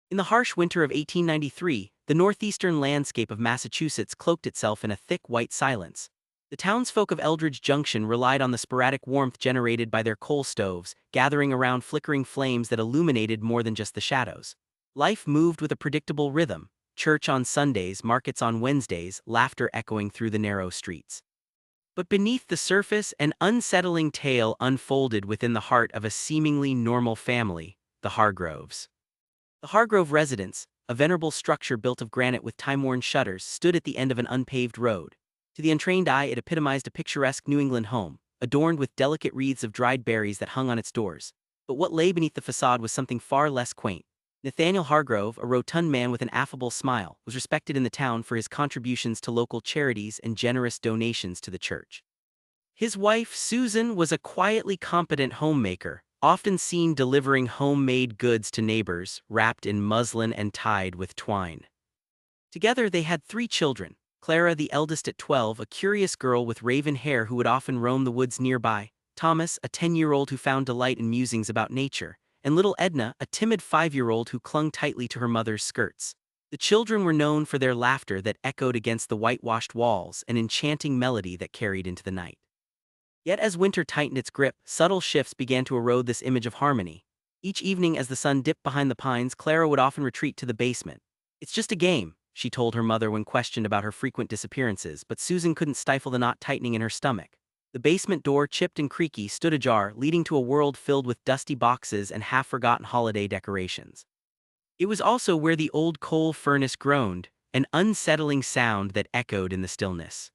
In the harsh winter of 1893, the northeastern landscape of Massachusetts cloaked itself in a thick white silence. The townsfolk of Eldridge Junction relied on the sporadic warmth generated by their coal stoves, gathering around flickering flames that illuminated more than just the shadows. Life moved with a predictable rhythm: church on Sundays, markets on Wednesdays, laughter echoing through the narrow streets. But beneath the surface, an unsettling tale unfolded within the heart of a seemingly normal family, the Hargroves. The Hargrove residence, a venerable structure built of granite with time-worn shutters, stood at the end of an unpaved road. To the untrained eye, it epitomized a picturesque New England home, adorned with delicate wreaths of dried berries that hung on its doors. But what lay beneath the facade was something far less quaint. Nathaniel Hargrove, a rotund man with an affable smile, was respected in the town for his contributions to local charities and generous donations to the church. His wife, Susan, was a quietly competent homemaker, often seen delivering homemade goods to neighbors, wrapped in muslin and tied with twine. Together they had 3 children: Clara, the eldest at 12, a curious girl with raven hair who would often roam the woods nearby; Thomas, a 10-year-old who found delight in musings about nature; and little Edna, a timid 5-year-old who clung tightly to her mother's skirts. The children were known for their laughter that echoed against the whitewashed walls, an enchanting melody that carried into the night. Yet as winter tightened its grip, subtle shifts began to erode this image of harmony. Each evening as the sun dipped behind the pines, Clara would often retreat to the basement. "It's just a game," she told her mother when questioned about her frequent disappearances, but Susan couldn't stifle the knot tightening in her stomach. The basement door, chipped and creaky, stood ajar, leading to a world filled with dusty boxes and half-forgotten holiday decorations. It was also where the old coal furnace groaned, an unsettling sound that echoed in the stillness.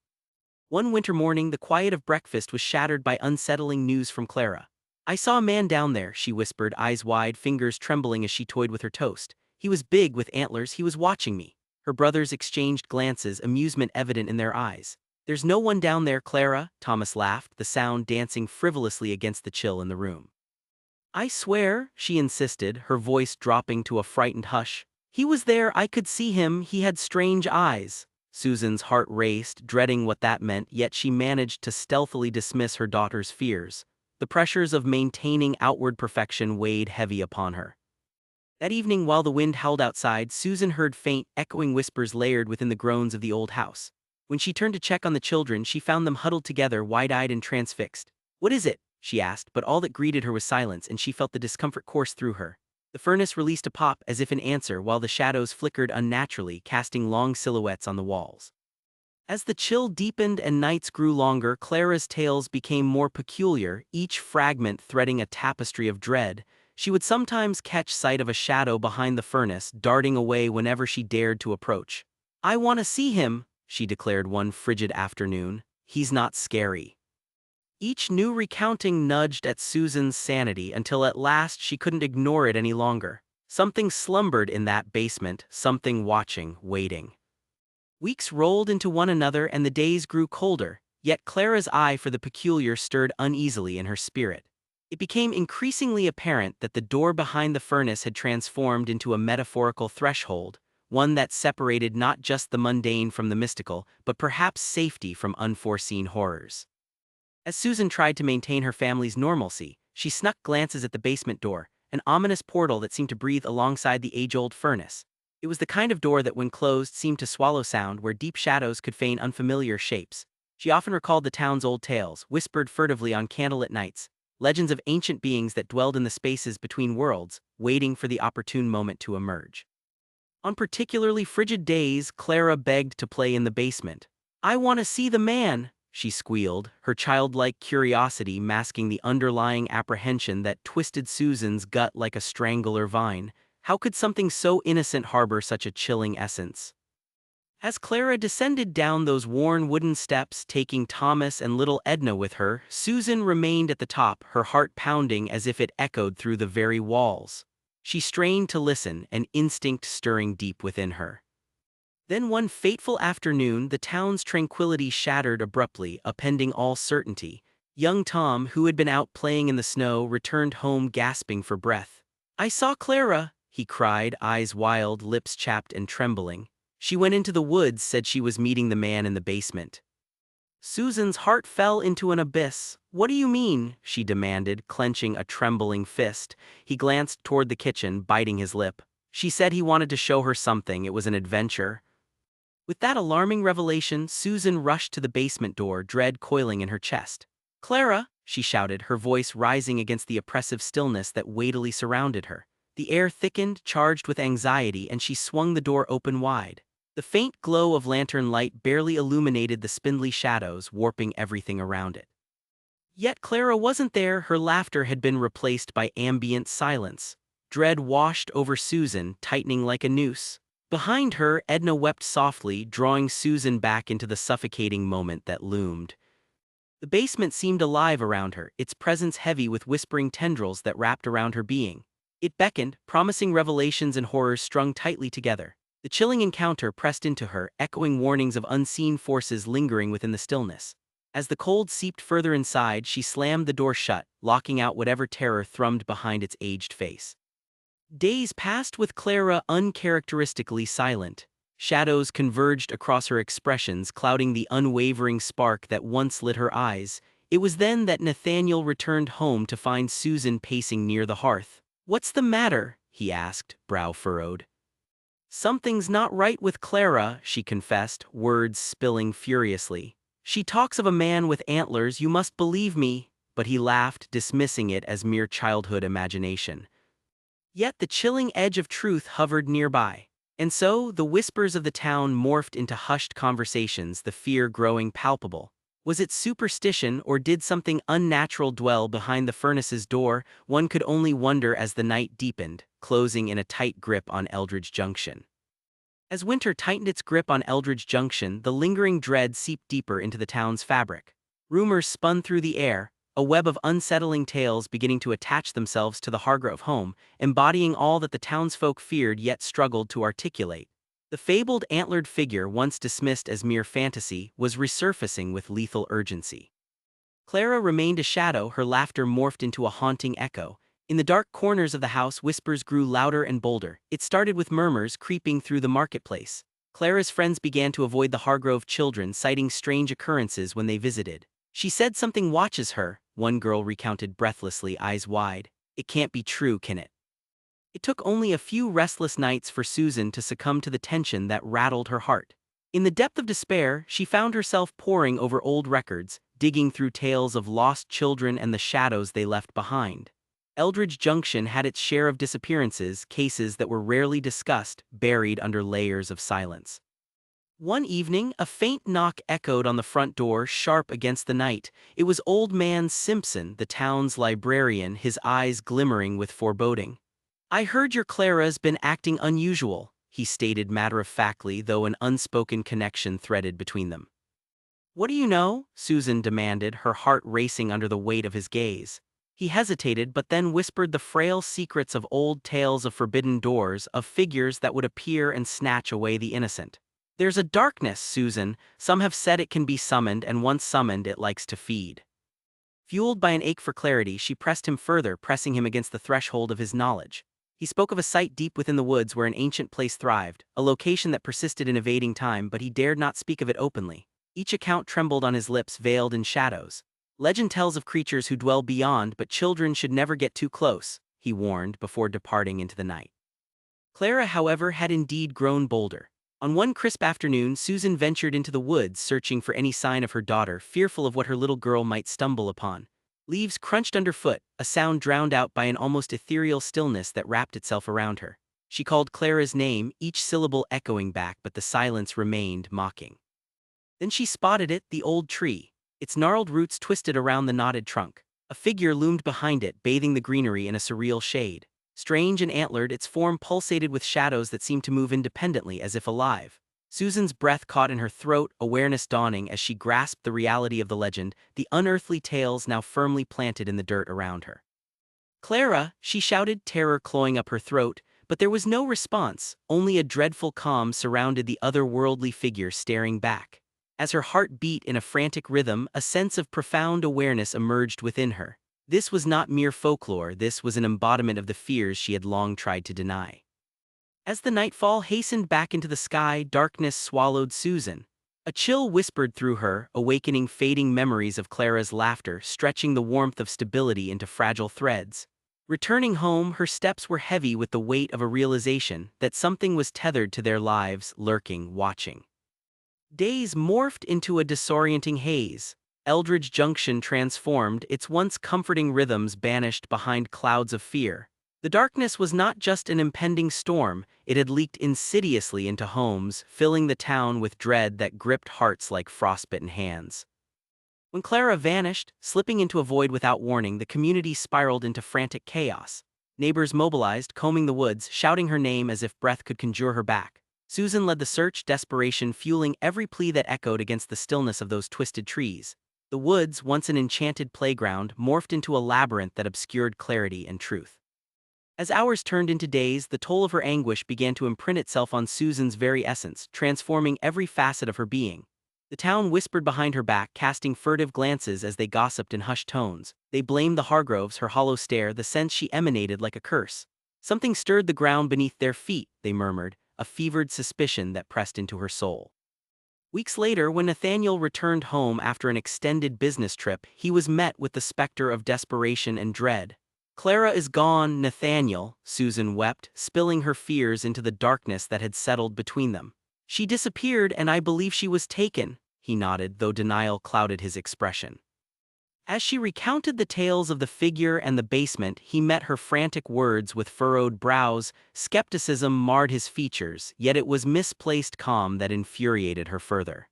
One winter morning, the quiet of breakfast was shattered by unsettling news from Clara. "I saw a man down there," she whispered, eyes wide, fingers trembling as she toyed with her toast. "He was big, with antlers, he was watching me." Her brothers exchanged glances, amusement evident in their eyes. "There's no one down there, Clara," Thomas laughed, the sound dancing frivolously against the chill in the room. "I swear," she insisted, her voice dropping to a frightened hush. "He was there, I could see him, he had strange eyes." Susan's heart raced, dreading what that meant, yet she managed to stealthily dismiss her daughter's fears. The pressures of maintaining outward perfection weighed heavy upon her. That evening, while the wind howled outside, Susan heard faint, echoing whispers layered within the groans of the old house. When she turned to check on the children, she found them huddled together, wide-eyed and transfixed. "What is it?" she asked, but all that greeted her was silence, and she felt the discomfort course through her. The furnace released a pop as if in answer, while the shadows flickered unnaturally, casting long silhouettes on the walls. As the chill deepened and nights grew longer, Clara's tales became more peculiar, each fragment threading a tapestry of dread. She would sometimes catch sight of a shadow behind the furnace, darting away whenever she dared to approach. "I want to see him," she declared one frigid afternoon. "He's not scary." Each new recounting nudged at Susan's sanity until at last she couldn't ignore it any longer. Something slumbered in that basement, something watching, waiting. Weeks rolled into one another and the days grew colder, yet Clara's eye for the peculiar stirred uneasily in her spirit. It became increasingly apparent that the door behind the furnace had transformed into a metaphorical threshold, one that separated not just the mundane from the mystical, but perhaps safety from unforeseen horrors. As Susan tried to maintain her family's normalcy, she snuck glances at the basement door, an ominous portal that seemed to breathe alongside the age-old furnace. It was the kind of door that when closed seemed to swallow sound, where deep shadows could feign unfamiliar shapes. She often recalled the town's old tales, whispered furtively on candlelit nights, legends of ancient beings that dwelled in the spaces between worlds, waiting for the opportune moment to emerge. On particularly frigid days, Clara begged to play in the basement. "I want to see the man," she squealed, her childlike curiosity masking the underlying apprehension that twisted Susan's gut like a strangler vine. How could something so innocent harbor such a chilling essence? As Clara descended down those worn wooden steps, taking Thomas and little Edna with her, Susan remained at the top, her heart pounding as if it echoed through the very walls. She strained to listen, an instinct stirring deep within her. Then one fateful afternoon, the town's tranquility shattered abruptly, upending all certainty. Young Tom, who had been out playing in the snow, returned home gasping for breath. "I saw Clara," he cried, eyes wild, lips chapped and trembling. "She went into the woods, said she was meeting the man in the basement." Susan's heart fell into an abyss. "What do you mean?" she demanded, clenching a trembling fist. He glanced toward the kitchen, biting his lip. She said he wanted to show her something, it was an adventure. With that alarming revelation, Susan rushed to the basement door, dread coiling in her chest. "Clara!" she shouted, her voice rising against the oppressive stillness that weightily surrounded her. The air thickened, charged with anxiety, and she swung the door open wide. The faint glow of lantern light barely illuminated the spindly shadows, warping everything around it. Yet Clara wasn't there, her laughter had been replaced by ambient silence. Dread washed over Susan, tightening like a noose. Behind her, Edna wept softly, drawing Susan back into the suffocating moment that loomed. The basement seemed alive around her, its presence heavy with whispering tendrils that wrapped around her being. It beckoned, promising revelations and horrors strung tightly together. The chilling encounter pressed into her, echoing warnings of unseen forces lingering within the stillness. As the cold seeped further inside, she slammed the door shut, locking out whatever terror thrummed behind its aged face. Days passed with Clara uncharacteristically silent. Shadows converged across her expressions, clouding the unwavering spark that once lit her eyes. It was then that Nathaniel returned home to find Susan pacing near the hearth. "What's the matter?" he asked, brow furrowed. "Something's not right with Clara," she confessed, words spilling furiously. "She talks of a man with antlers, you must believe me," but he laughed, dismissing it as mere childhood imagination. Yet the chilling edge of truth hovered nearby. And so, the whispers of the town morphed into hushed conversations, the fear growing palpable. Was it superstition, or did something unnatural dwell behind the furnace's door? One could only wonder as the night deepened, closing in a tight grip on Eldridge Junction. As winter tightened its grip on Eldridge Junction, the lingering dread seeped deeper into the town's fabric. Rumors spun through the air, a web of unsettling tales beginning to attach themselves to the Hargrove home, embodying all that the townsfolk feared yet struggled to articulate. The fabled antlered figure, once dismissed as mere fantasy, was resurfacing with lethal urgency. Clara remained a shadow, her laughter morphed into a haunting echo. In the dark corners of the house, whispers grew louder and bolder. It started with murmurs creeping through the marketplace. Clara's friends began to avoid the Hargrove children, citing strange occurrences when they visited. "She said something watches her," one girl recounted breathlessly, eyes wide. "It can't be true, can it?" It took only a few restless nights for Susan to succumb to the tension that rattled her heart. In the depth of despair, she found herself poring over old records, digging through tales of lost children and the shadows they left behind. Eldridge Junction had its share of disappearances, cases that were rarely discussed, buried under layers of silence. One evening, a faint knock echoed on the front door, sharp against the night. It was old man Simpson, the town's librarian, his eyes glimmering with foreboding. "I heard your Clara's been acting unusual," he stated matter-of-factly, though an unspoken connection threaded between them. "What do you know?" Susan demanded, her heart racing under the weight of his gaze. He hesitated, but then whispered the frail secrets of old tales of forbidden doors, of figures that would appear and snatch away the innocent. "There's a darkness, Susan. Some have said it can be summoned, and once summoned, it likes to feed." Fueled by an ache for clarity, she pressed him further, pressing him against the threshold of his knowledge. He spoke of a site deep within the woods where an ancient place thrived, a location that persisted in evading time, but he dared not speak of it openly. Each account trembled on his lips, veiled in shadows. "Legend tells of creatures who dwell beyond, but children should never get too close," he warned before departing into the night. Clara, however, had indeed grown bolder. On one crisp afternoon, Susan ventured into the woods, searching for any sign of her daughter, fearful of what her little girl might stumble upon. Leaves crunched underfoot, a sound drowned out by an almost ethereal stillness that wrapped itself around her. She called Clara's name, each syllable echoing back, but the silence remained mocking. Then she spotted it, the old tree. Its gnarled roots twisted around the knotted trunk. A figure loomed behind it, bathing the greenery in a surreal shade. Strange and antlered, its form pulsated with shadows that seemed to move independently, as if alive. Susan's breath caught in her throat, awareness dawning as she grasped the reality of the legend, the unearthly tales now firmly planted in the dirt around her. "Clara!" she shouted, terror clawing up her throat, but there was no response, only a dreadful calm surrounded the otherworldly figure staring back. As her heart beat in a frantic rhythm, a sense of profound awareness emerged within her. This was not mere folklore, this was an embodiment of the fears she had long tried to deny. As the nightfall hastened back into the sky, darkness swallowed Susan. A chill whispered through her, awakening fading memories of Clara's laughter, stretching the warmth of stability into fragile threads. Returning home, her steps were heavy with the weight of a realization that something was tethered to their lives, lurking, watching. Days morphed into a disorienting haze. Eldridge Junction transformed, its once comforting rhythms banished behind clouds of fear. The darkness was not just an impending storm, it had leaked insidiously into homes, filling the town with dread that gripped hearts like frostbitten hands. When Clara vanished, slipping into a void without warning, the community spiraled into frantic chaos. Neighbors mobilized, combing the woods, shouting her name as if breath could conjure her back. Susan led the search, desperation fueling every plea that echoed against the stillness of those twisted trees. The woods, once an enchanted playground, morphed into a labyrinth that obscured clarity and truth. As hours turned into days, the toll of her anguish began to imprint itself on Susan's very essence, transforming every facet of her being. The town whispered behind her back, casting furtive glances as they gossiped in hushed tones. They blamed the Hargroves, her hollow stare, the sense she emanated like a curse. Something stirred the ground beneath their feet, they murmured, a fevered suspicion that pressed into her soul. Weeks later, when Nathaniel returned home after an extended business trip, he was met with the specter of desperation and dread. "Clara is gone, Nathaniel," Susan wept, spilling her fears into the darkness that had settled between them. "She disappeared and I believe she was taken," he nodded, though denial clouded his expression. As she recounted the tales of the figure and the basement, he met her frantic words with furrowed brows. Skepticism marred his features, yet it was misplaced calm that infuriated her further.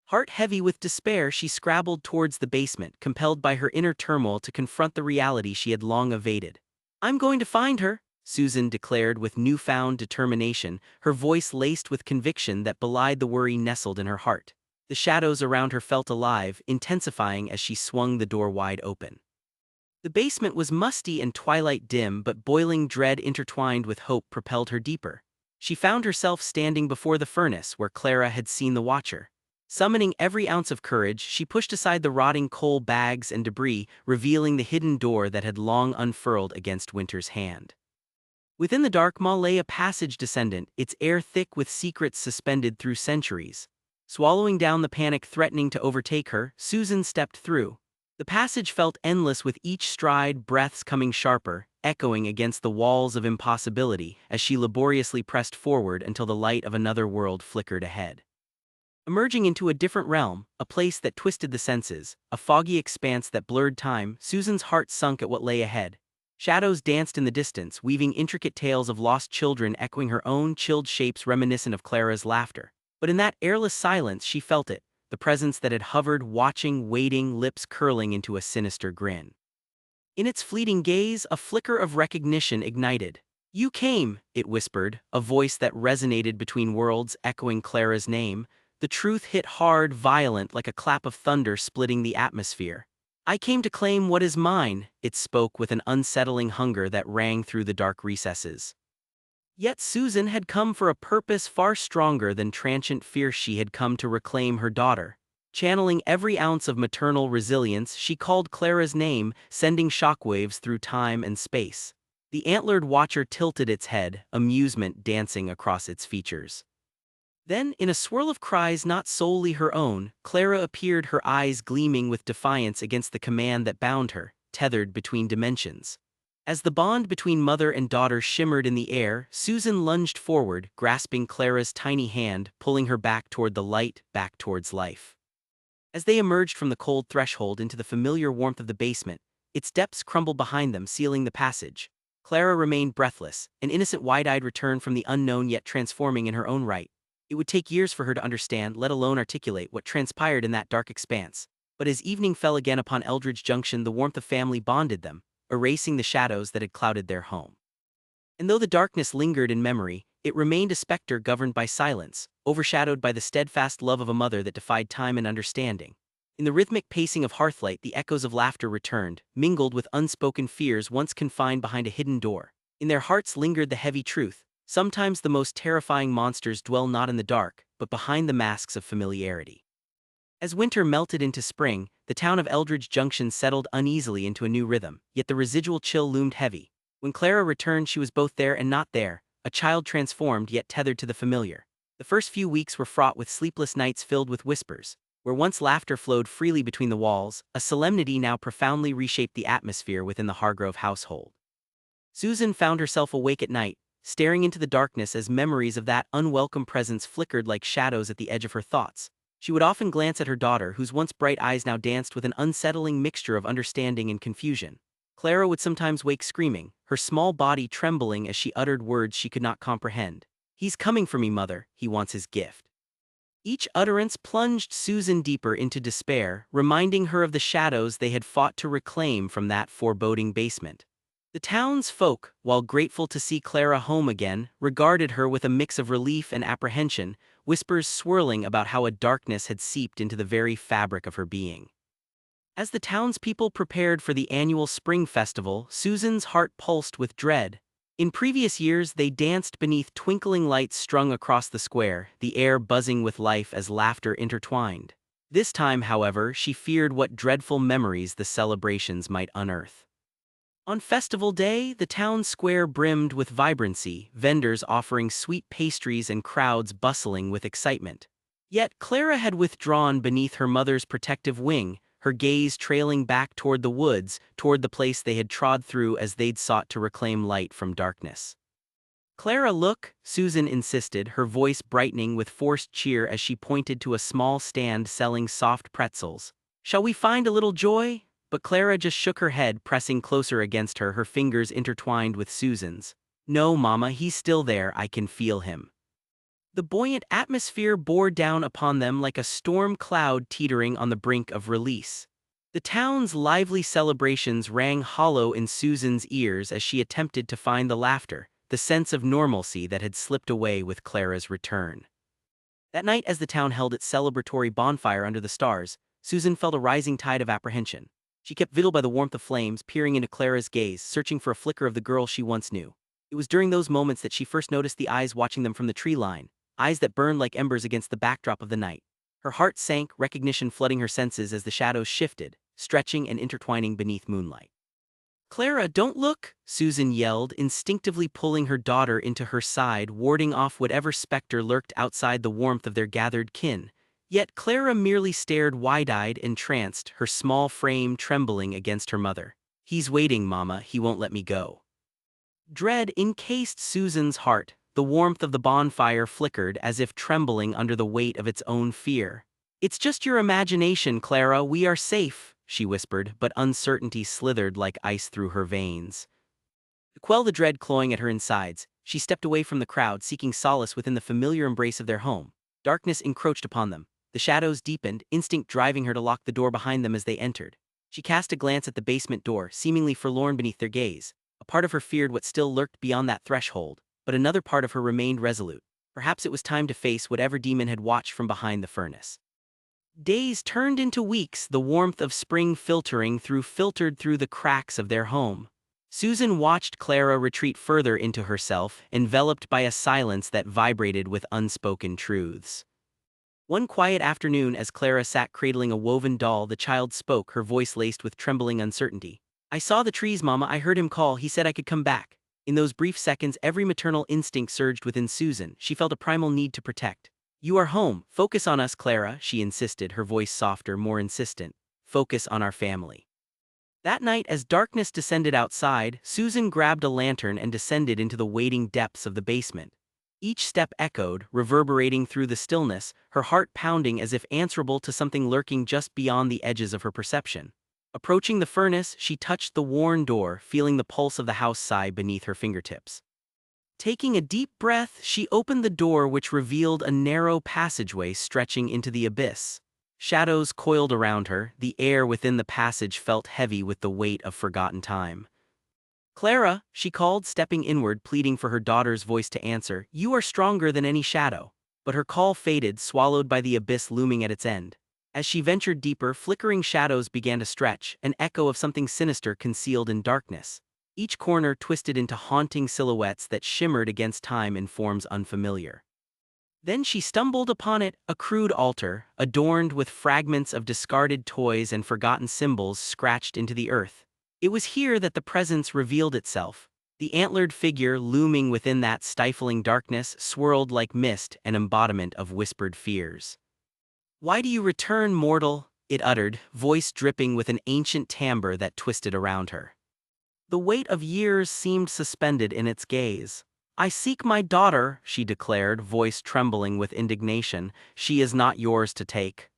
Heart heavy with despair, she scrabbled towards the basement, compelled by her inner turmoil to confront the reality she had long evaded. "I'm going to find her," Susan declared with newfound determination, her voice laced with conviction that belied the worry nestled in her heart. The shadows around her felt alive, intensifying as she swung the door wide open. The basement was musty and twilight dim, but boiling dread intertwined with hope propelled her deeper. She found herself standing before the furnace where Clara had seen the Watcher. Summoning every ounce of courage, she pushed aside the rotting coal bags and debris, revealing the hidden door that had long unfurled against winter's hand. Within the dark maw lay a passage descendant, its air thick with secrets suspended through centuries. Swallowing down the panic threatening to overtake her, Susan stepped through. The passage felt endless with each stride, breaths coming sharper, echoing against the walls of impossibility as she laboriously pressed forward until the light of another world flickered ahead. Emerging into a different realm, a place that twisted the senses, a foggy expanse that blurred time, Susan's heart sunk at what lay ahead. Shadows danced in the distance, weaving intricate tales of lost children echoing her own chilled shapes reminiscent of Clara's laughter. But in that airless silence she felt it, the presence that had hovered, watching, waiting, lips curling into a sinister grin. In its fleeting gaze, a flicker of recognition ignited. "You came," it whispered, a voice that resonated between worlds, echoing Clara's name. The truth hit hard, violent, like a clap of thunder splitting the atmosphere. "I came to claim what is mine," it spoke with an unsettling hunger that rang through the dark recesses. Yet Susan had come for a purpose far stronger than transient fear. She had come to reclaim her daughter. Channeling every ounce of maternal resilience, she called Clara's name, sending shockwaves through time and space. The antlered Watcher tilted its head, amusement dancing across its features. Then, in a swirl of cries not solely her own, Clara appeared, her eyes gleaming with defiance against the command that bound her, tethered between dimensions. As the bond between mother and daughter shimmered in the air, Susan lunged forward, grasping Clara's tiny hand, pulling her back toward the light, back towards life. As they emerged from the cold threshold into the familiar warmth of the basement, its depths crumbled behind them, sealing the passage. Clara remained breathless, an innocent wide-eyed return from the unknown yet transforming in her own right. It would take years for her to understand, let alone articulate, what transpired in that dark expanse. But as evening fell again upon Eldridge Junction, the warmth of family bonded them, erasing the shadows that had clouded their home. And though the darkness lingered in memory, it remained a specter governed by silence, overshadowed by the steadfast love of a mother that defied time and understanding. In the rhythmic pacing of hearthlight, the echoes of laughter returned, mingled with unspoken fears once confined behind a hidden door. In their hearts lingered the heavy truth: sometimes the most terrifying monsters dwell not in the dark, but behind the masks of familiarity. As winter melted into spring, the town of Eldridge Junction settled uneasily into a new rhythm, yet the residual chill loomed heavy. When Clara returned, she was both there and not there, a child transformed yet tethered to the familiar. The first few weeks were fraught with sleepless nights filled with whispers. Where once laughter flowed freely between the walls, a solemnity now profoundly reshaped the atmosphere within the Hargrove household. Susan found herself awake at night, staring into the darkness as memories of that unwelcome presence flickered like shadows at the edge of her thoughts. She would often glance at her daughter, whose once bright eyes now danced with an unsettling mixture of understanding and confusion. Clara would sometimes wake screaming, her small body trembling as she uttered words she could not comprehend. "He's coming for me, mother, he wants his gift." Each utterance plunged Susan deeper into despair, reminding her of the shadows they had fought to reclaim from that foreboding basement. The townsfolk, while grateful to see Clara home again, regarded her with a mix of relief and apprehension, whispers swirling about how a darkness had seeped into the very fabric of her being. As the townspeople prepared for the annual spring festival, Susan's heart pulsed with dread. In previous years, they danced beneath twinkling lights strung across the square, the air buzzing with life as laughter intertwined. This time, however, she feared what dreadful memories the celebrations might unearth. On festival day, the town square brimmed with vibrancy, vendors offering sweet pastries and crowds bustling with excitement. Yet Clara had withdrawn beneath her mother's protective wing, her gaze trailing back toward the woods, toward the place they had trod through as they'd sought to reclaim light from darkness. "Clara, look," Susan insisted, her voice brightening with forced cheer as she pointed to a small stand selling soft pretzels. "Shall we find a little joy?" But Clara just shook her head, pressing closer against her, her fingers intertwined with Susan's. "No, Mama, he's still there, I can feel him." The buoyant atmosphere bore down upon them like a storm cloud teetering on the brink of release. The town's lively celebrations rang hollow in Susan's ears as she attempted to find the laughter, the sense of normalcy that had slipped away with Clara's return. That night, as the town held its celebratory bonfire under the stars, Susan felt a rising tide of apprehension. She kept vigil by the warmth of flames, peering into Clara's gaze, searching for a flicker of the girl she once knew. It was during those moments that she first noticed the eyes watching them from the tree line, eyes that burned like embers against the backdrop of the night. Her heart sank, recognition flooding her senses as the shadows shifted, stretching and intertwining beneath moonlight. "Clara, don't look!" Susan yelled, instinctively pulling her daughter into her side, warding off whatever specter lurked outside the warmth of their gathered kin. Yet Clara merely stared wide-eyed, entranced, her small frame trembling against her mother. "He's waiting, Mama, he won't let me go." Dread encased Susan's heart. The warmth of the bonfire flickered as if trembling under the weight of its own fear. "It's just your imagination, Clara, we are safe," she whispered, but uncertainty slithered like ice through her veins. To quell the dread clawing at her insides, she stepped away from the crowd, seeking solace within the familiar embrace of their home. Darkness encroached upon them. The shadows deepened, instinct driving her to lock the door behind them as they entered. She cast a glance at the basement door, seemingly forlorn beneath their gaze. A part of her feared what still lurked beyond that threshold, but another part of her remained resolute. Perhaps it was time to face whatever demon had watched from behind the furnace. Days turned into weeks, the warmth of spring filtered through the cracks of their home. Susan watched Clara retreat further into herself, enveloped by a silence that vibrated with unspoken truths. One quiet afternoon, as Clara sat cradling a woven doll, the child spoke, her voice laced with trembling uncertainty. "I saw the trees, Mama, I heard him call, he said I could come back." In those brief seconds, every maternal instinct surged within Susan. She felt a primal need to protect. "You are home, focus on us, Clara," she insisted, her voice softer, more insistent. "Focus on our family." That night, as darkness descended outside, Susan grabbed a lantern and descended into the waiting depths of the basement. Each step echoed, reverberating through the stillness, her heart pounding as if answerable to something lurking just beyond the edges of her perception. Approaching the furnace, she touched the worn door, feeling the pulse of the house sigh beneath her fingertips. Taking a deep breath, she opened the door, which revealed a narrow passageway stretching into the abyss. Shadows coiled around her, the air within the passage felt heavy with the weight of forgotten time. "Clara," she called, stepping inward, pleading for her daughter's voice to answer. "You are stronger than any shadow." But her call faded, swallowed by the abyss looming at its end. As she ventured deeper, flickering shadows began to stretch, an echo of something sinister concealed in darkness. Each corner twisted into haunting silhouettes that shimmered against time in forms unfamiliar. Then she stumbled upon it, a crude altar, adorned with fragments of discarded toys and forgotten symbols scratched into the earth. It was here that the presence revealed itself. The antlered figure looming within that stifling darkness swirled like mist, an embodiment of whispered fears. "Why do you return, mortal?" it uttered, voice dripping with an ancient timbre that twisted around her. The weight of years seemed suspended in its gaze. "I seek my daughter," she declared, voice trembling with indignation. "She is not yours to take."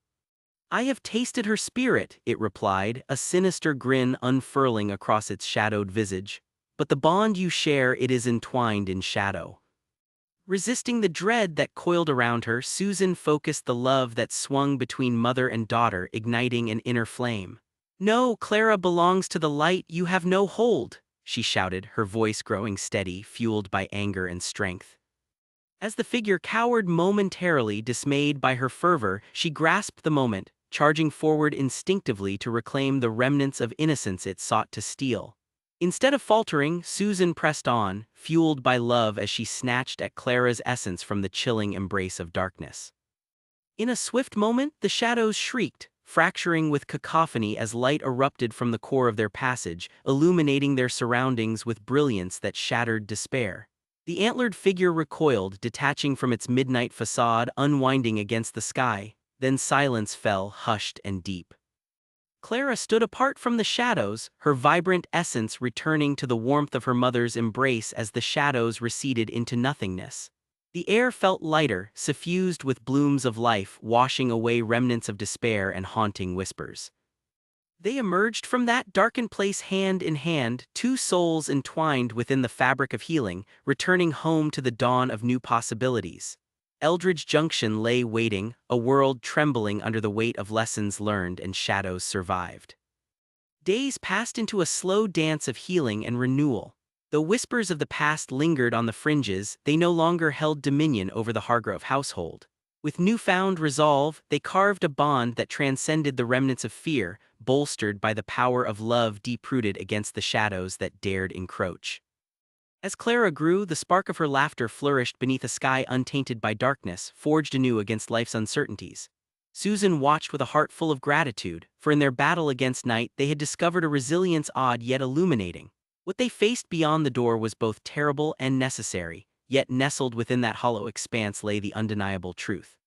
"I have tasted her spirit," it replied, a sinister grin unfurling across its shadowed visage. "But the bond you share, it is entwined in shadow." Resisting the dread that coiled around her, Susan focused the love that swung between mother and daughter, igniting an inner flame. "No, Clara belongs to the light, you have no hold," she shouted, her voice growing steady, fueled by anger and strength. As the figure cowered momentarily, dismayed by her fervor, she grasped the moment, charging forward instinctively to reclaim the remnants of innocence it sought to steal. Instead of faltering, Susan pressed on, fueled by love as she snatched at Clara's essence from the chilling embrace of darkness. In a swift moment, the shadows shrieked, fracturing with cacophony as light erupted from the core of their passage, illuminating their surroundings with brilliance that shattered despair. The antlered figure recoiled, detaching from its midnight facade, unwinding against the sky. Then silence fell, hushed and deep. Clara stood apart from the shadows, her vibrant essence returning to the warmth of her mother's embrace as the shadows receded into nothingness. The air felt lighter, suffused with blooms of life, washing away remnants of despair and haunting whispers. They emerged from that darkened place hand in hand, two souls entwined within the fabric of healing, returning home to the dawn of new possibilities. Eldridge Junction lay waiting, a world trembling under the weight of lessons learned and shadows survived. Days passed into a slow dance of healing and renewal. Though whispers of the past lingered on the fringes, they no longer held dominion over the Hargrove household. With newfound resolve, they carved a bond that transcended the remnants of fear, bolstered by the power of love deep-rooted against the shadows that dared encroach. As Clara grew, the spark of her laughter flourished beneath a sky untainted by darkness, forged anew against life's uncertainties. Susan watched with a heart full of gratitude, for in their battle against night they had discovered a resilience odd yet illuminating. What they faced beyond the door was both terrible and necessary, yet nestled within that hollow expanse lay the undeniable truth.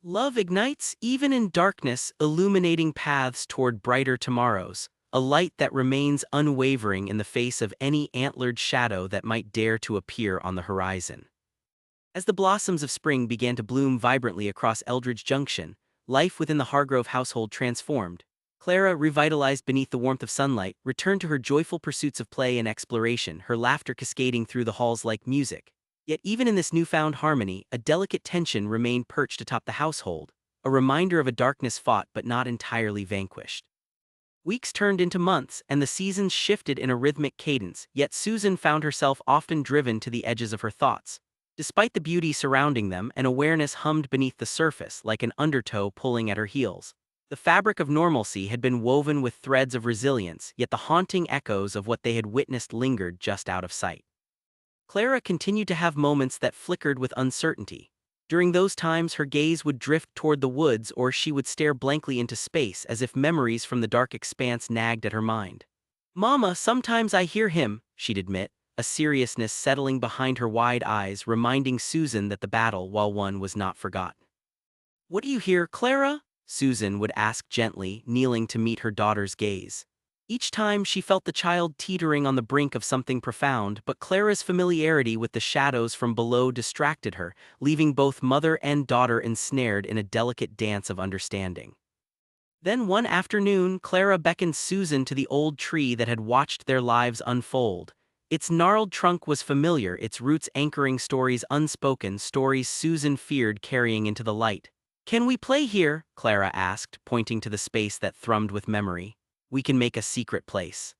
Love ignites even in darkness, illuminating paths toward brighter tomorrows, a light that remains unwavering in the face of any antlered shadow that might dare to appear on the horizon. As the blossoms of spring began to bloom vibrantly across Eldridge Junction, life within the Hargrove household transformed. Clara, revitalized beneath the warmth of sunlight, returned to her joyful pursuits of play and exploration, her laughter cascading through the halls like music. Yet even in this newfound harmony, a delicate tension remained perched atop the household, a reminder of a darkness fought but not entirely vanquished. Weeks turned into months, and the seasons shifted in a rhythmic cadence, yet Susan found herself often driven to the edges of her thoughts. Despite the beauty surrounding them, an awareness hummed beneath the surface like an undertow pulling at her heels. The fabric of normalcy had been woven with threads of resilience, yet the haunting echoes of what they had witnessed lingered just out of sight. Clara continued to have moments that flickered with uncertainty. During those times, her gaze would drift toward the woods, or she would stare blankly into space as if memories from the dark expanse nagged at her mind. "Mama, sometimes I hear him," she'd admit, a seriousness settling behind her wide eyes, reminding Susan that the battle, while won, was not forgotten. "What do you hear, Clara?" Susan would ask gently, kneeling to meet her daughter's gaze. Each time she felt the child teetering on the brink of something profound, but Clara's familiarity with the shadows from below distracted her, leaving both mother and daughter ensnared in a delicate dance of understanding. Then one afternoon, Clara beckoned Susan to the old tree that had watched their lives unfold. Its gnarled trunk was familiar, its roots anchoring stories unspoken, stories Susan feared carrying into the light. "Can we play here?" Clara asked, pointing to the space that thrummed with memory. "We can make a secret place."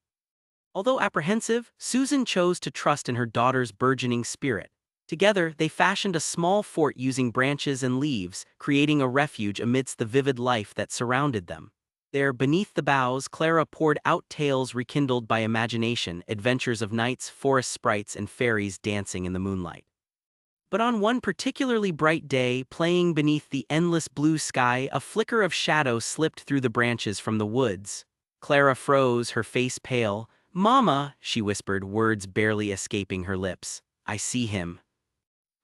Although apprehensive, Susan chose to trust in her daughter's burgeoning spirit. Together, they fashioned a small fort using branches and leaves, creating a refuge amidst the vivid life that surrounded them. There, beneath the boughs, Clara poured out tales rekindled by imagination, adventures of knights, forest sprites, and fairies dancing in the moonlight. But on one particularly bright day, playing beneath the endless blue sky, a flicker of shadow slipped through the branches from the woods. Clara froze, her face pale. "Mama," she whispered, words barely escaping her lips. "I see him."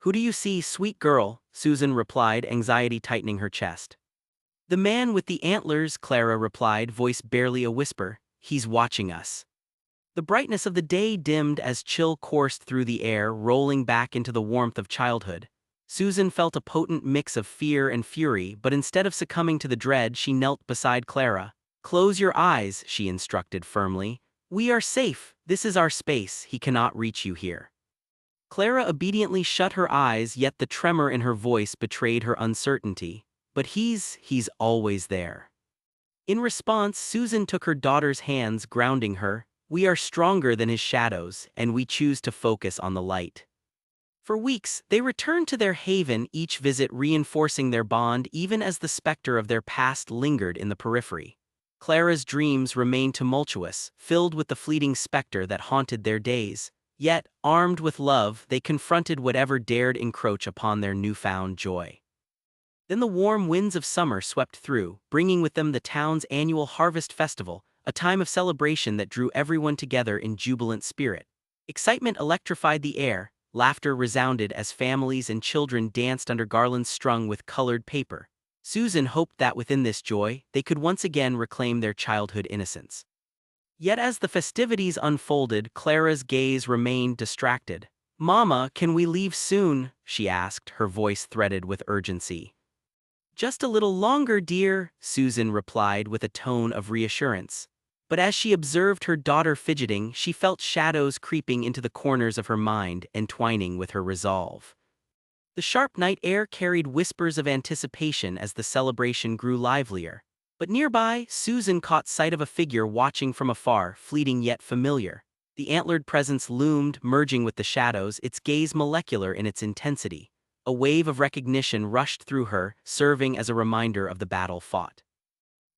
"Who do you see, sweet girl?" Susan replied, anxiety tightening her chest. "The man with the antlers," Clara replied, voice barely a whisper. "He's watching us." The brightness of the day dimmed as chill coursed through the air, rolling back into the warmth of childhood. Susan felt a potent mix of fear and fury, but instead of succumbing to the dread, she knelt beside Clara. "Close your eyes," she instructed firmly. "We are safe. This is our space. He cannot reach you here." Clara obediently shut her eyes, yet the tremor in her voice betrayed her uncertainty. "But he's always there." In response, Susan took her daughter's hands, grounding her. "We are stronger than his shadows, and we choose to focus on the light." For weeks, they returned to their haven, each visit reinforcing their bond even as the specter of their past lingered in the periphery. Clara's dreams remained tumultuous, filled with the fleeting specter that haunted their days. Yet, armed with love, they confronted whatever dared encroach upon their newfound joy. Then the warm winds of summer swept through, bringing with them the town's annual harvest festival, a time of celebration that drew everyone together in jubilant spirit. Excitement electrified the air, laughter resounded as families and children danced under garlands strung with colored paper. Susan hoped that within this joy, they could once again reclaim their childhood innocence. Yet as the festivities unfolded, Clara's gaze remained distracted. "Mama, can we leave soon?" she asked, her voice threaded with urgency. "Just a little longer, dear," Susan replied with a tone of reassurance. But as she observed her daughter fidgeting, she felt shadows creeping into the corners of her mind, entwining with her resolve. The sharp night air carried whispers of anticipation as the celebration grew livelier. But nearby, Susan caught sight of a figure watching from afar, fleeting yet familiar. The antlered presence loomed, merging with the shadows, its gaze molecular in its intensity. A wave of recognition rushed through her, serving as a reminder of the battle fought.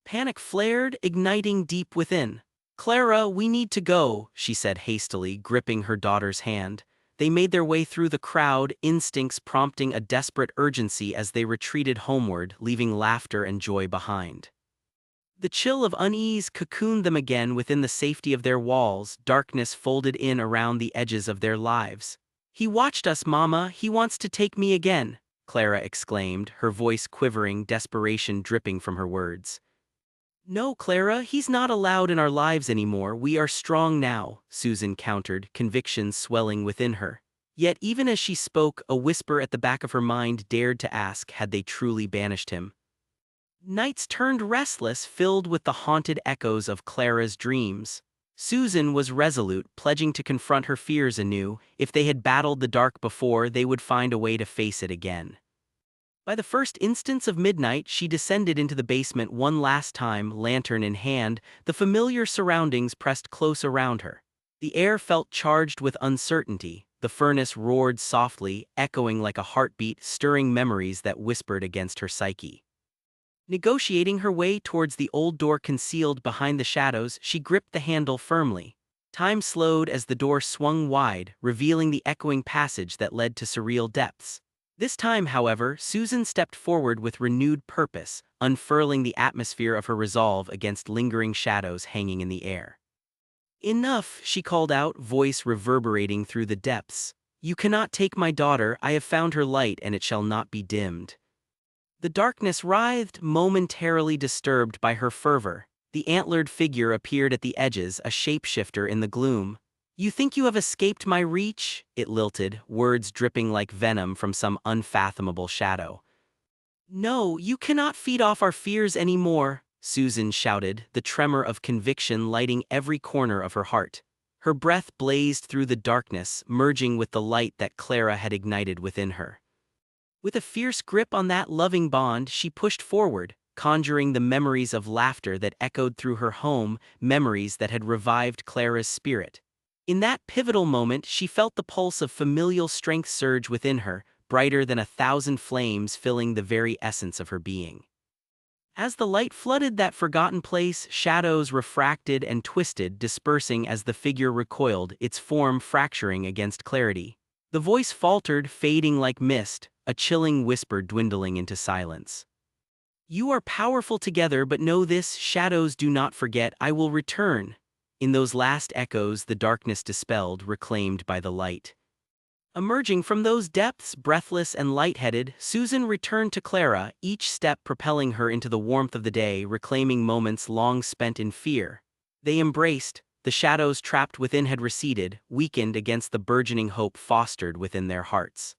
Panic flared, igniting deep within. "Clara, we need to go," she said hastily, gripping her daughter's hand. They made their way through the crowd, instincts prompting a desperate urgency as they retreated homeward, leaving laughter and joy behind. The chill of unease cocooned them again within the safety of their walls, darkness folded in around the edges of their lives. "He watched us, Mama, he wants to take me again," Clara exclaimed, her voice quivering, desperation dripping from her words. "No, Clara, he's not allowed in our lives anymore, we are strong now," Susan countered, conviction swelling within her. Yet even as she spoke, a whisper at the back of her mind dared to ask, had they truly banished him? Nights turned restless, filled with the haunted echoes of Clara's dreams. Susan was resolute, pledging to confront her fears anew. If they had battled the dark before, they would find a way to face it again. By the first instance of midnight, she descended into the basement one last time, lantern in hand, the familiar surroundings pressed close around her. The air felt charged with uncertainty. The furnace roared softly, echoing like a heartbeat, stirring memories that whispered against her psyche. Negotiating her way towards the old door concealed behind the shadows, she gripped the handle firmly. Time slowed as the door swung wide, revealing the echoing passage that led to surreal depths. This time, however, Susan stepped forward with renewed purpose, unfurling the atmosphere of her resolve against lingering shadows hanging in the air. "Enough," she called out, voice reverberating through the depths. "You cannot take my daughter, I have found her light and it shall not be dimmed." The darkness writhed, momentarily disturbed by her fervor. The antlered figure appeared at the edges, a shapeshifter in the gloom. "You think you have escaped my reach?" it lilted, words dripping like venom from some unfathomable shadow. "No, you cannot feed off our fears anymore," Susan shouted, the tremor of conviction lighting every corner of her heart. Her breath blazed through the darkness, merging with the light that Clara had ignited within her. With a fierce grip on that loving bond, she pushed forward, conjuring the memories of laughter that echoed through her home, memories that had revived Clara's spirit. In that pivotal moment, she felt the pulse of familial strength surge within her, brighter than 1,000 flames filling the very essence of her being. As the light flooded that forgotten place, shadows refracted and twisted, dispersing as the figure recoiled, its form fracturing against clarity. The voice faltered, fading like mist, a chilling whisper dwindling into silence. "You are powerful together, but know this, shadows do not forget, I will return." In those last echoes, the darkness dispelled, reclaimed by the light. Emerging from those depths, breathless and lightheaded, Susan returned to Clara, each step propelling her into the warmth of the day, reclaiming moments long spent in fear. They embraced, the shadows trapped within had receded, weakened against the burgeoning hope fostered within their hearts.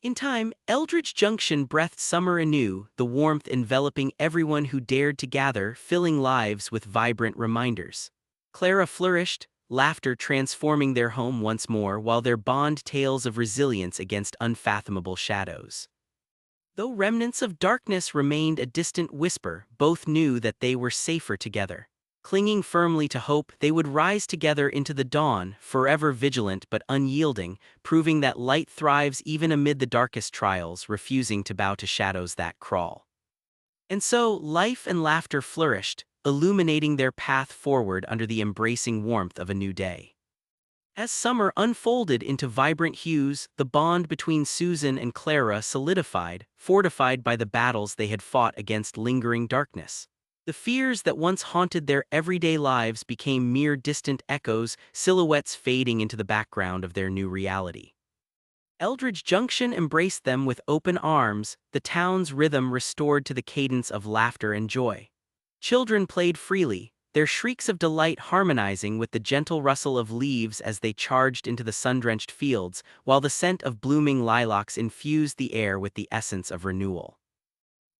In time, Eldridge Junction breathed summer anew, the warmth enveloping everyone who dared to gather, filling lives with vibrant reminders. Clara flourished, laughter transforming their home once more while their bond tales of resilience against unfathomable shadows. Though remnants of darkness remained a distant whisper, both knew that they were safer together. Clinging firmly to hope, they would rise together into the dawn, forever vigilant but unyielding, proving that light thrives even amid the darkest trials, refusing to bow to shadows that crawl. And so, life and laughter flourished, illuminating their path forward under the embracing warmth of a new day. As summer unfolded into vibrant hues, the bond between Susan and Clara solidified, fortified by the battles they had fought against lingering darkness. The fears that once haunted their everyday lives became mere distant echoes, silhouettes fading into the background of their new reality. Eldridge Junction embraced them with open arms, the town's rhythm restored to the cadence of laughter and joy. Children played freely, their shrieks of delight harmonizing with the gentle rustle of leaves as they charged into the sun-drenched fields, while the scent of blooming lilacs infused the air with the essence of renewal.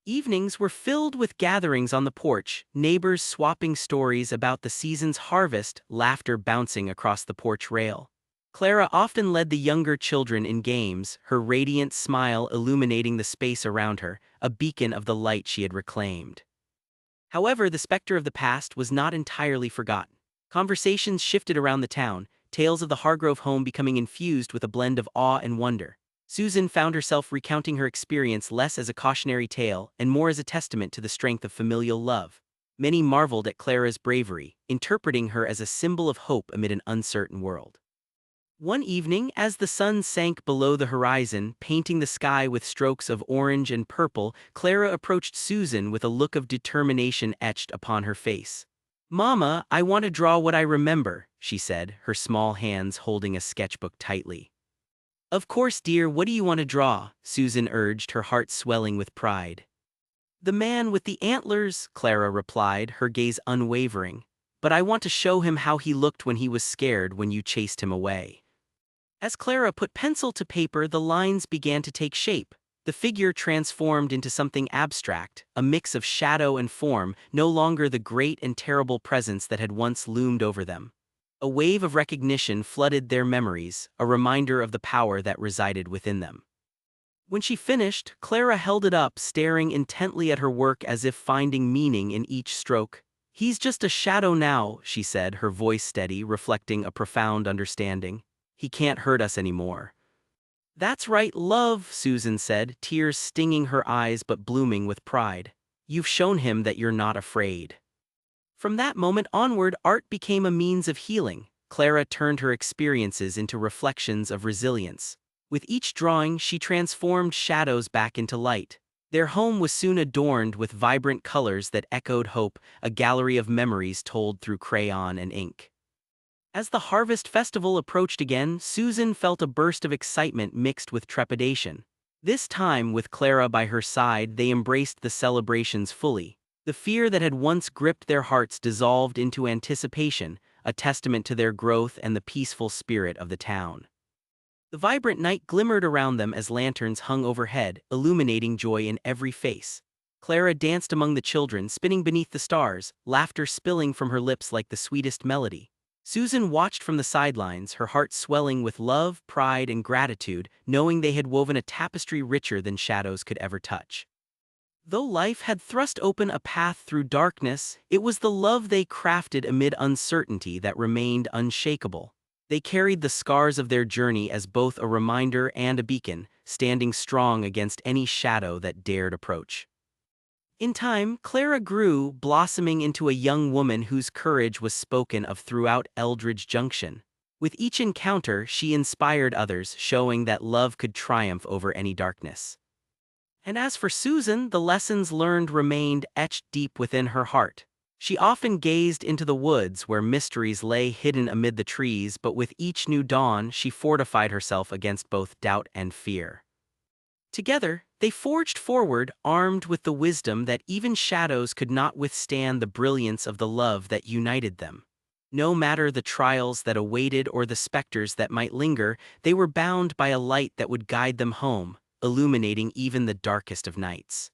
Evenings were filled with gatherings on the porch, neighbors swapping stories about the season's harvest, laughter bouncing across the porch rail. Clara often led the younger children in games, her radiant smile illuminating the space around her, a beacon of the light she had reclaimed. However, the specter of the past was not entirely forgotten. Conversations shifted around the town, tales of the Hargrove home becoming infused with a blend of awe and wonder. Susan found herself recounting her experience less as a cautionary tale and more as a testament to the strength of familial love. Many marveled at Clara's bravery, interpreting her as a symbol of hope amid an uncertain world. One evening, as the sun sank below the horizon, painting the sky with strokes of orange and purple, Clara approached Susan with a look of determination etched upon her face. "Mama, I want to draw what I remember," she said, her small hands holding a sketchbook tightly. "Of course, dear, what do you want to draw?" Susan urged, her heart swelling with pride. "The man with the antlers," Clara replied, her gaze unwavering. "But I want to show him how he looked when he was scared when you chased him away." As Clara put pencil to paper, the lines began to take shape. The figure transformed into something abstract, a mix of shadow and form, no longer the great and terrible presence that had once loomed over them. A wave of recognition flooded their memories, a reminder of the power that resided within them. When she finished, Clara held it up, staring intently at her work as if finding meaning in each stroke. "He's just a shadow now," she said, her voice steady, reflecting a profound understanding. "He can't hurt us anymore." "That's right, love," Susan said, tears stinging her eyes but blooming with pride. "You've shown him that you're not afraid." From that moment onward, art became a means of healing. Clara turned her experiences into reflections of resilience. With each drawing, she transformed shadows back into light. Their home was soon adorned with vibrant colors that echoed hope, a gallery of memories told through crayon and ink. As the harvest festival approached again, Susan felt a burst of excitement mixed with trepidation. This time, with Clara by her side, they embraced the celebrations fully. The fear that had once gripped their hearts dissolved into anticipation, a testament to their growth and the peaceful spirit of the town. The vibrant night glimmered around them as lanterns hung overhead, illuminating joy in every face. Clara danced among the children, spinning beneath the stars, laughter spilling from her lips like the sweetest melody. Susan watched from the sidelines, her heart swelling with love, pride, and gratitude, knowing they had woven a tapestry richer than shadows could ever touch. Though life had thrust open a path through darkness, it was the love they crafted amid uncertainty that remained unshakable. They carried the scars of their journey as both a reminder and a beacon, standing strong against any shadow that dared approach. In time, Clara grew, blossoming into a young woman whose courage was spoken of throughout Eldridge Junction. With each encounter, she inspired others, showing that love could triumph over any darkness. And as for Susan, the lessons learned remained etched deep within her heart. She often gazed into the woods where mysteries lay hidden amid the trees, but with each new dawn, she fortified herself against both doubt and fear. Together, they forged forward, armed with the wisdom that even shadows could not withstand the brilliance of the love that united them. No matter the trials that awaited or the specters that might linger, they were bound by a light that would guide them home, illuminating even the darkest of nights.